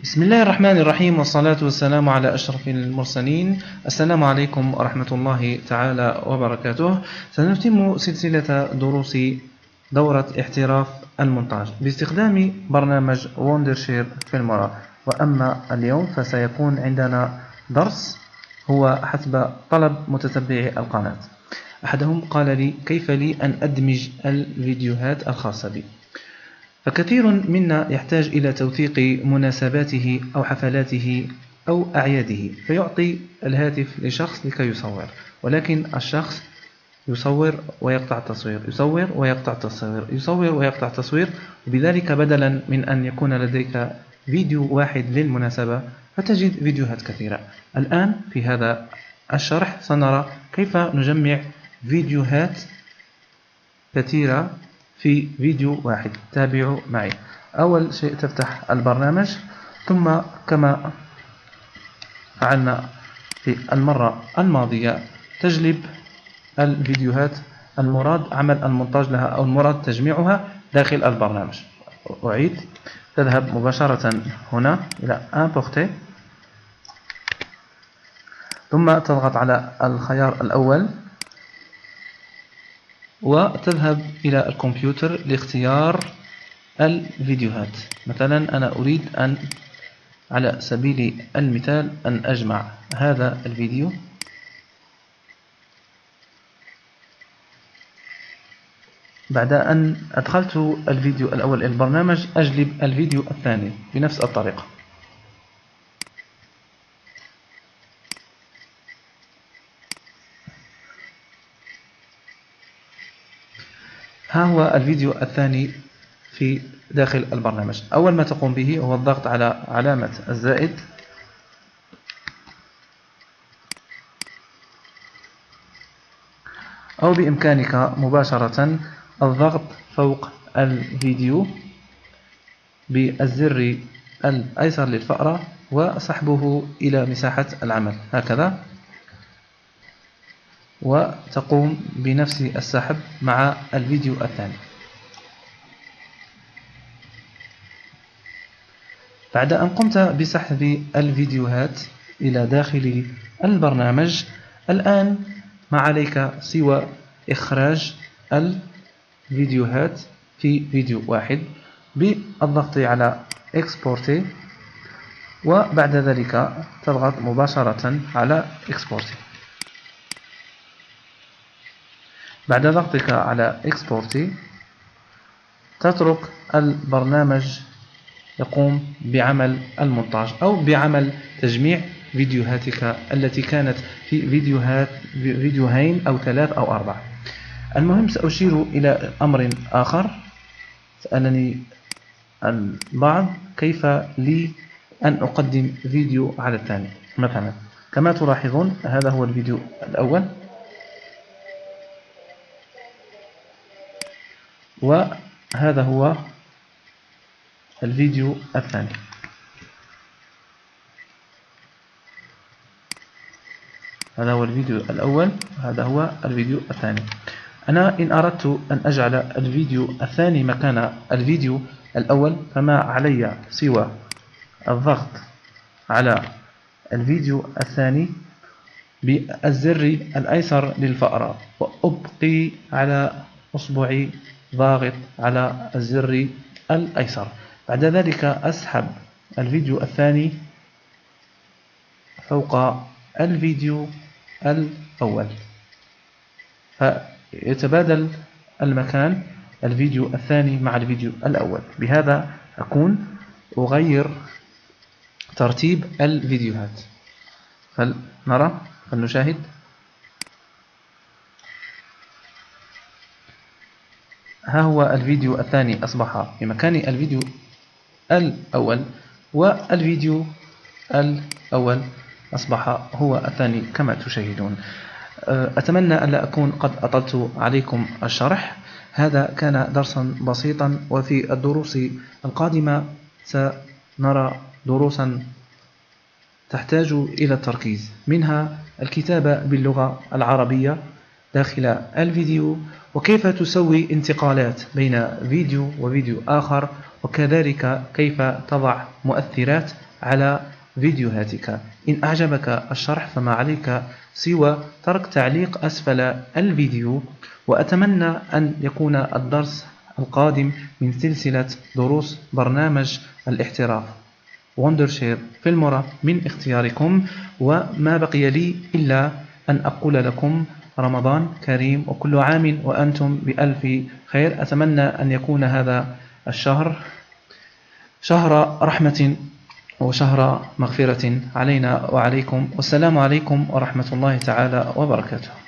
بسم الله الرحمن الرحيم، والصلاة والسلام على أشرف المرسلين. السلام عليكم ورحمة الله تعالى وبركاته. سنتم سلسلة دروس دورة احتراف المونتاج باستخدام برنامج ووندرشير فيلمورا. وأما اليوم فسيكون عندنا درس هو حسب طلب متتبعي القناة. أحدهم قال لي كيف لي أن أدمج الفيديوهات الخاصة بي. فكثير منا يحتاج إلى توثيق مناسباته أو حفلاته أو أعياده، فيعطي الهاتف لشخص لكي يصور، ولكن الشخص يصور ويقطع التصوير، يصور ويقطع التصوير، يصور ويقطع التصوير، وبذلك بدلا من أن يكون لديك فيديو واحد للمناسبة فتجد فيديوهات كثيرة. الآن في هذا الشرح سنرى كيف نجمع فيديوهات كثيرة في فيديو واحد. تابعوا معي. أول شيء تفتح البرنامج، ثم كما فعلنا في المرة الماضية تجلب الفيديوهات المراد عمل المونتاج لها أو المراد تجميعها داخل البرنامج. أعيد، تذهب مباشرة هنا إلى Importer، ثم تضغط على الخيار الأول وتذهب إلى الكمبيوتر لاختيار الفيديوهات. مثلا أنا أريد أن على سبيل المثال أن أجمع هذا الفيديو، بعد أن أدخلت الفيديو الأول إلى البرنامج أجلب الفيديو الثاني بنفس الطريقة. ها هو الفيديو الثاني في داخل البرنامج. أول ما تقوم به هو الضغط على علامة الزائد، أو بإمكانك مباشرة الضغط فوق الفيديو بالزر الأيسر للفأرة وسحبه إلى مساحة العمل هكذا، وتقوم بنفس السحب مع الفيديو الثاني. بعد أن قمت بسحب الفيديوهات إلى داخل البرنامج، الآن ما عليك سوى إخراج الفيديوهات في فيديو واحد بالضغط على Exporter، وبعد ذلك تضغط مباشرة على Exporter. بعد ضغطك على Exporter تترك البرنامج يقوم بعمل المونتاج أو بعمل تجميع فيديوهاتك التي كانت في فيديوهين أو ثلاث أو أربع. المهم سأشير إلى أمر آخر. سألني البعض كيف لي أن أقدم فيديو على الثاني. مثلا كما تلاحظون هذا هو الفيديو الأول، وهذا هو الفيديو الثاني. هذا هو الفيديو الأول، هذا هو الفيديو الثاني. أنا إن أردت أن أجعل الفيديو الثاني مكان الفيديو الأول فما علي سوى الضغط على الفيديو الثاني بالزر الأيسر للفأرة، وأبقي على أصبعي ضاغط على الزر الأيسر. بعد ذلك أسحب الفيديو الثاني فوق الفيديو الأول، فيتبادل المكان الفيديو الثاني مع الفيديو الأول. بهذا أكون أغير ترتيب الفيديوهات. فلنرى، فلنشاهد. ها هو الفيديو الثاني أصبح في مكان الفيديو الأول، والفيديو الأول أصبح هو الثاني كما تشاهدون. أتمنى أن لا أكون قد أطلت عليكم الشرح. هذا كان درسا بسيطا، وفي الدروس القادمة سنرى دروسا تحتاج إلى التركيز، منها الكتابة باللغة العربية داخل الفيديو، وكيف تسوي انتقالات بين فيديو وفيديو آخر، وكذلك كيف تضع مؤثرات على فيديوهاتك. إن أعجبك الشرح فما عليك سوى ترك تعليق أسفل الفيديو. وأتمنى أن يكون الدرس القادم من سلسلة دروس برنامج الاحتراف وندرشير في المرة من اختياركم. وما بقي لي إلا أن أقول لكم رمضان كريم وكل عام وأنتم بألف خير. أتمنى أن يكون هذا الشهر شهر رحمة وشهر مغفرة علينا وعليكم. والسلام عليكم ورحمة الله تعالى وبركاته.